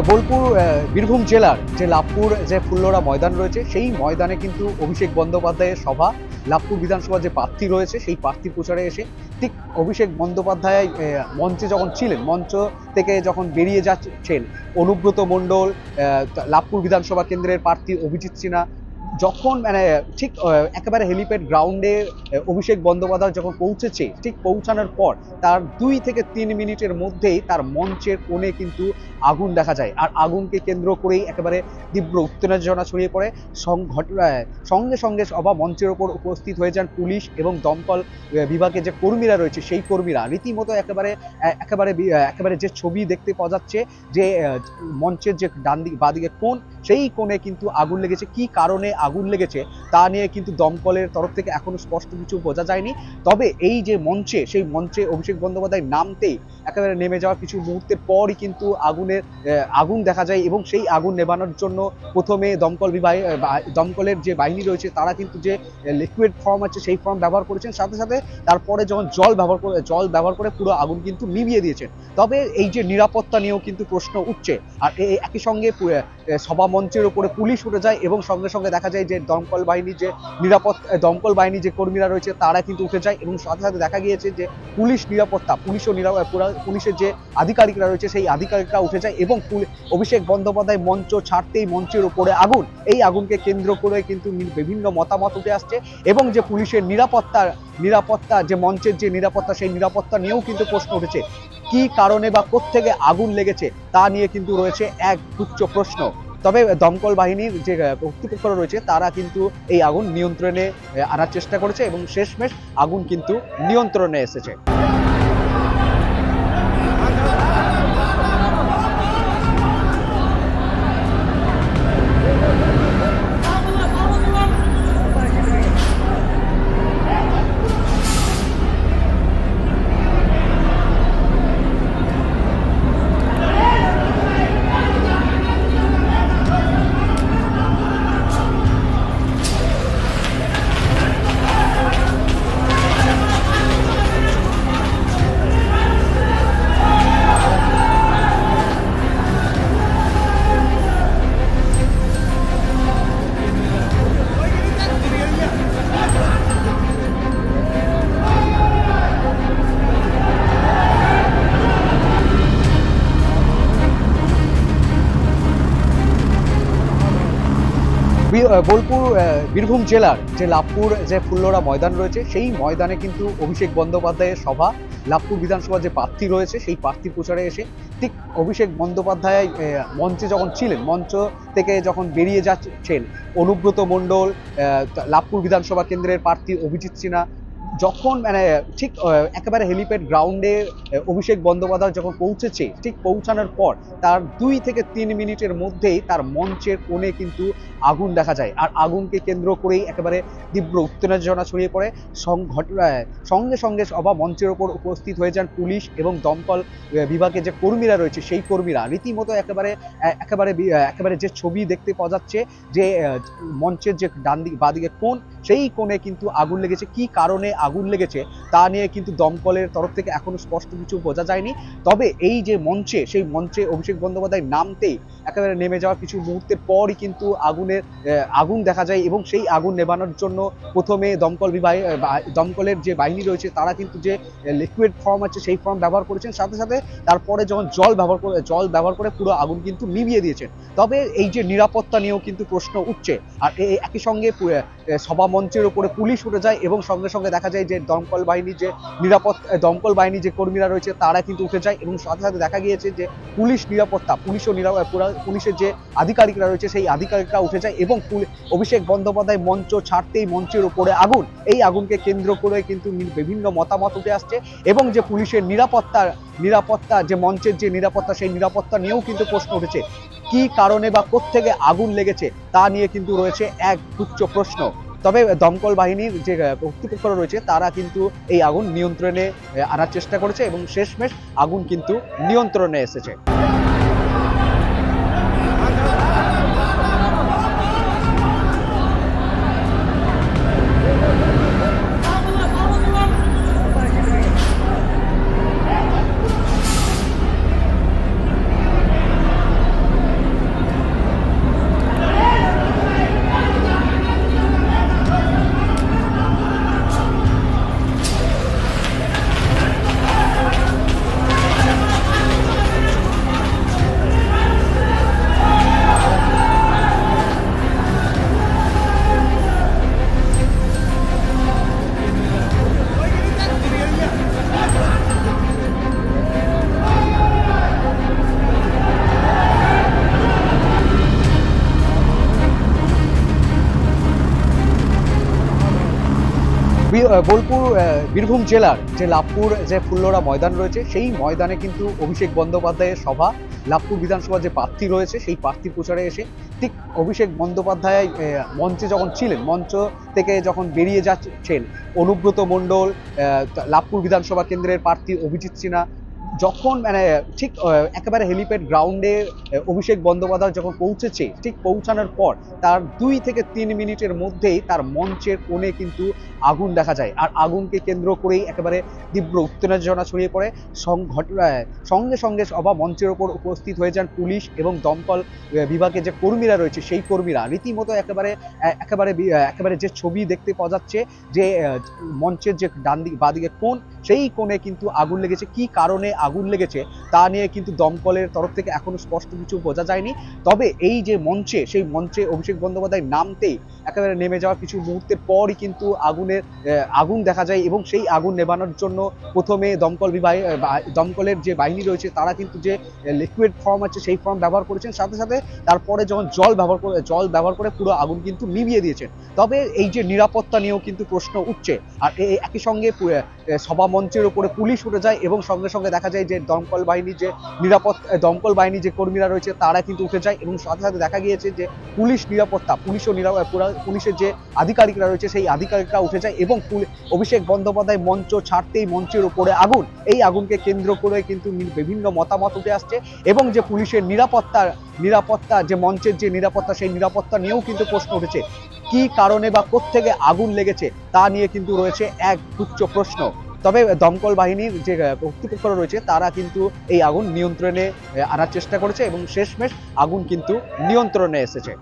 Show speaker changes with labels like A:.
A: বোলপুর বীরভূম জেলার যে লাভপুর যে ফুল্লরা ময়দান রয়েছে সেই ময়দানে কিন্তু অভিষেক বন্দ্যোপাধ্যায়ের সভা। লাভপুর বিধানসভার যে প্রার্থী রয়েছে সেই প্রার্থী প্রচারে এসে ঠিক অভিষেক বন্দ্যোপাধ্যায় মঞ্চে যখন ছিলেন, মঞ্চ থেকে যখন বেরিয়ে যাচ্ছেন অনুব্রত মণ্ডল, লাভপুর বিধানসভা কেন্দ্রের প্রার্থী অভিজিৎ সিনহা, যখন মানে ঠিক একেবারে হেলিপ্যাড গ্রাউন্ডে অভিষেক বন্দ্যোপাধ্যায় যখন পৌঁছেছে, ঠিক পৌঁছানোর পর তার 2 থেকে 3 মিনিটের মধ্যেই তার মঞ্চের কোণে কিন্তু আগুন দেখা যায়। আর আগুনকে কেন্দ্র করেই একেবারে তীব্র উত্তেজনা ছড়িয়ে পড়ে। সঙ্গে সঙ্গে সভা মঞ্চের ওপর উপস্থিত হয়ে যান পুলিশ এবং দমকল বিভাগের যে কর্মীরা রয়েছে সেই কর্মীরা রীতিমতো একেবারে যে ছবি দেখতে পাওয়া যাচ্ছে যে মঞ্চের যে ডান দিকে বাদিকে কোণ, সেই কোণে কিন্তু আগুন লেগেছে। কি কারণে আগুন লেগেছে তা নিয়ে কিন্তু দমকলের তরফ থেকে এখনো স্পষ্ট কিছু বোঝা যায়নি। তবে এই যে মঞ্চে, সেই মঞ্চে অভিষেক বন্দ্যোপাধ্যায় নামতেই একেবারে নেমে যাওয়ার কিছু মুহূর্তের পরই কিন্তু আগুন দেখা যায় এবং সেই আগুন নেভানোর জন্য প্রথমে দমকলের যে বাহিনী রয়েছে তারা কিন্তু যে লিকুইড ফর্ম আছে সেই ফর্ম ব্যবহার করেছেন, সাথে সাথে তারপরে যখন জল ব্যবহার করে পুরো আগুন কিন্তু নিভিয়ে দিয়েছেন। তবে এই যে নিরাপত্তা নিয়েও কিন্তু প্রশ্ন উঠছে। আর একই সঙ্গে সভা মঞ্চের উপরে পুলিশ উঠে যায় এবং সঙ্গে সঙ্গে দেখা যায় যে দমকল বাহিনী যে কর্মীরা রয়েছে তারা কিন্তু উঠে যায় এবং সাথে সাথে দেখা গিয়েছে যে পুলিশের যে আধিকারিকরা রয়েছে সেই আধিকারিকরা উঠে যায় এবং অভিষেক বন্দ্যোপাধ্যায় মঞ্চ ছাড়তেই মঞ্চের উপরে আগুন। এই আগুনকে কেন্দ্র করে কিন্তু বিভিন্ন মতামত উঠে আসছে এবং যে পুলিশের নিরাপত্তা যে মঞ্চের যে নিরাপত্তা, সেই নিরাপত্তা নিয়েও কিন্তু প্রশ্ন উঠেছে। কি কারণে বা কোত্থেকে আগুন লেগেছে তা নিয়ে কিন্তু রয়েছে এক তুচ্ছ প্রশ্ন। তবে দমকল বাহিনীর যে কর্তৃপক্ষরা রয়েছে তারা কিন্তু এই আগুন নিয়ন্ত্রণে আনার চেষ্টা করেছে এবং শেষমেশ আগুন কিন্তু নিয়ন্ত্রণে এসেছে। বোলপুর বীরভূম জেলার যে লাভপুর যে ফুল্লরা ময়দান রয়েছে সেই ময়দানে কিন্তু অভিষেক বন্দ্যোপাধ্যায়ের সভা। লাভপুর বিধানসভার যে প্রার্থী রয়েছে সেই প্রার্থী প্রচারে এসে ঠিক অভিষেক বন্দ্যোপাধ্যায় মঞ্চে যখন ছিলেন, মঞ্চ থেকে যখন বেরিয়ে যাচ্ছেন অনুব্রত মণ্ডল, লাভপুর বিধানসভা কেন্দ্রের প্রার্থী অভিজিৎ সিনহা, যখন ঠিক একেবারে হেলিপ্যাড গ্রাউন্ডে অভিষেক বন্দ্যোপাধ্যায় যখন পৌঁছেছে, ঠিক পৌঁছানোর পর তার 2 থেকে 3 মিনিটের মধ্যেই তার মঞ্চের কোণে কিন্তু আগুন দেখা যায়। আর আগুনকে কেন্দ্র করেই একেবারে তীব্র উত্তেজনা ছড়িয়ে পড়ে। সঙ্গে সঙ্গে সভা মঞ্চের ওপর উপস্থিত হয়ে যান পুলিশ এবং দমকল বিভাগের যে কর্মীরা রয়েছে সেই কর্মীরা রীতিমতো একেবারে যে ছবি দেখতে পাওয়া যাচ্ছে যে মঞ্চের যে ডান দিকে বাদিকে কোণ, সেই কোণে কিন্তু আগুন লেগেছে। কি কারণে আগুন লেগেছে তা নিয়ে কিন্তু দমকলের তরফ থেকে এখনো স্পষ্ট কিছু বোঝা যায়নি। তবে এই যে মঞ্চে, সেই মঞ্চে অভিষেক বন্দ্যোপাধ্যায় নামতেই একেবারে নেমে যাওয়ার কিছু মুহূর্তের পরই কিন্তু আগুন দেখা যায় এবং সেই আগুন নেভানোর জন্য প্রথমে দমকলের যে বাহিনী রয়েছে তারা কিন্তু যে লিকুইড ফর্ম আছে সেই ফর্ম ব্যবহার করেছেন, সাথে সাথে তারপরে যখন জল ব্যবহার করে পুরো আগুন কিন্তু নিভিয়ে দিয়েছেন। তবে এই যে নিরাপত্তা নিয়েও কিন্তু প্রশ্ন উঠছে। আর একই সঙ্গে সভা মঞ্চের উপরে পুলিশ উঠে যায় এবং সঙ্গে সঙ্গে দেখা যায় যে দমকল বাহিনী যে কর্মীরা রয়েছে তারা কিন্তু উঠে যায় এবং সাথে সাথে দেখা গিয়েছে যে পুলিশের যে আধিকারিকরা রয়েছে সেই আধিকারিকরা উঠে যায় এবং অভিষেক বন্দ্যোপাধ্যায় মঞ্চ ছাড়তেই মঞ্চের উপরে আগুন। এই আগুনকে কেন্দ্র করে কিন্তু বিভিন্ন মতামত উঠে আসছে এবং যে পুলিশের নিরাপত্তা যে মঞ্চের যে নিরাপত্তা, সেই নিরাপত্তা নিয়েও কিন্তু প্রশ্ন উঠেছে। কি কারণে বা কোত্থেকে আগুন লেগেছে তা নিয়ে কিন্তু রয়েছে এক তুচ্ছ প্রশ্ন। তবে দমকল বাহিনীর যে কর্তৃপক্ষরা রয়েছে তারা কিন্তু এই আগুন নিয়ন্ত্রণে আনার চেষ্টা করেছে এবং শেষমেশ আগুন কিন্তু নিয়ন্ত্রণে এসেছে। বোলপুর বীরভূম জেলার যে লাভপুর যে ফুল্লরা ময়দান রয়েছে সেই ময়দানে কিন্তু অভিষেক বন্দ্যোপাধ্যায়ের সভা। লাভপুর বিধানসভার যে প্রার্থী রয়েছে সেই প্রার্থী প্রচারে এসে ঠিক অভিষেক বন্দ্যোপাধ্যায় মঞ্চে যখন ছিলেন, মঞ্চ থেকে যখন বেরিয়ে যাচ্ছেন অনুব্রত মণ্ডল, লাভপুর বিধানসভা কেন্দ্রের প্রার্থী অভিজিৎ সিনহা, যখন মানে ঠিক একেবারে হেলিপ্যাড গ্রাউন্ডে অভিষেক বন্দ্যোপাধ্যায় যখন পৌঁছেছে, ঠিক পৌঁছানোর পর তার 2 থেকে 3 মিনিটের মধ্যেই তার মঞ্চের কোণে কিন্তু আগুন দেখা যায়। আর আগুনকে কেন্দ্র করেই একেবারে তীব্র উত্তেজনা ছড়িয়ে পড়ে। সঙ্গে সঙ্গে সভা মঞ্চের ওপর উপস্থিত হয়ে যান পুলিশ এবং দমকল বিভাগের যে কর্মীরা রয়েছে সেই কর্মীরা রীতিমতো একেবারে যে ছবি দেখতে পাওয়া যাচ্ছে যে মঞ্চের যে ডান দিকে বাদিকে কোণ, সেই কোণে কিন্তু আগুন লেগেছে। কি কারণে আগুন লেগেছে তা নিয়ে কিন্তু দমকলের তরফ থেকে এখনো স্পষ্ট কিছু বোঝা যায়নি। তবে এই যে মঞ্চে, সেই মঞ্চে অভিষেক বন্দ্যোপাধ্যায় নামতেই একেবারে নেমে যাওয়ার কিছু মুহূর্তের পরই কিন্তু আগুন দেখা যায় এবং সেই আগুন নেভানোর জন্য প্রথমে দমকলের যে বাহিনী রয়েছে তারা কিন্তু যে লিকুইড ফর্ম আছে সেই ফর্ম ব্যবহার করেছেন, সাথে সাথে তারপরে যখন জল ব্যবহার করে পুরো আগুন কিন্তু নিভিয়ে দিয়েছেন। তবে এই যে নিরাপত্তা নিয়েও কিন্তু প্রশ্ন উঠছে। আর একই সঙ্গে সভা মঞ্চের উপরে পুলিশ উঠে যায় এবং সঙ্গে সঙ্গে দেখা যায় যে দমকল বাহিনী যে কর্মীরা রয়েছে তারা কিন্তু উঠে যায় এবং সাথে সাথে দেখা গিয়েছে যে পুলিশের যে আধিকারিকরা রয়েছে সেই আধিকারিকরা উঠে যায় এবং অভিষেক বন্দ্যোপাধ্যায় মঞ্চ ছাড়তেই মঞ্চের উপরে আগুন, এই আগুনকে কেন্দ্র করে কিন্তু বিভিন্ন মতামত উঠে আসছে এবং যে পুলিশের নিরাপত্তা যে মঞ্চের যে নিরাপত্তা, সেই নিরাপত্তা নিয়েও কিন্তু প্রশ্ন উঠেছে। কি কারণে বা কোত্থেকে আগুন লেগেছে তা নিয়ে কিন্তু রয়েছে এক তুচ্ছ প্রশ্ন। তবে দমকল বাহিনীর যে কর্তৃপক্ষরা রয়েছে তারা কিন্তু এই আগুন নিয়ন্ত্রণে আনার চেষ্টা করেছে এবং শেষমেশ আগুন কিন্তু নিয়ন্ত্রণে এসেছে।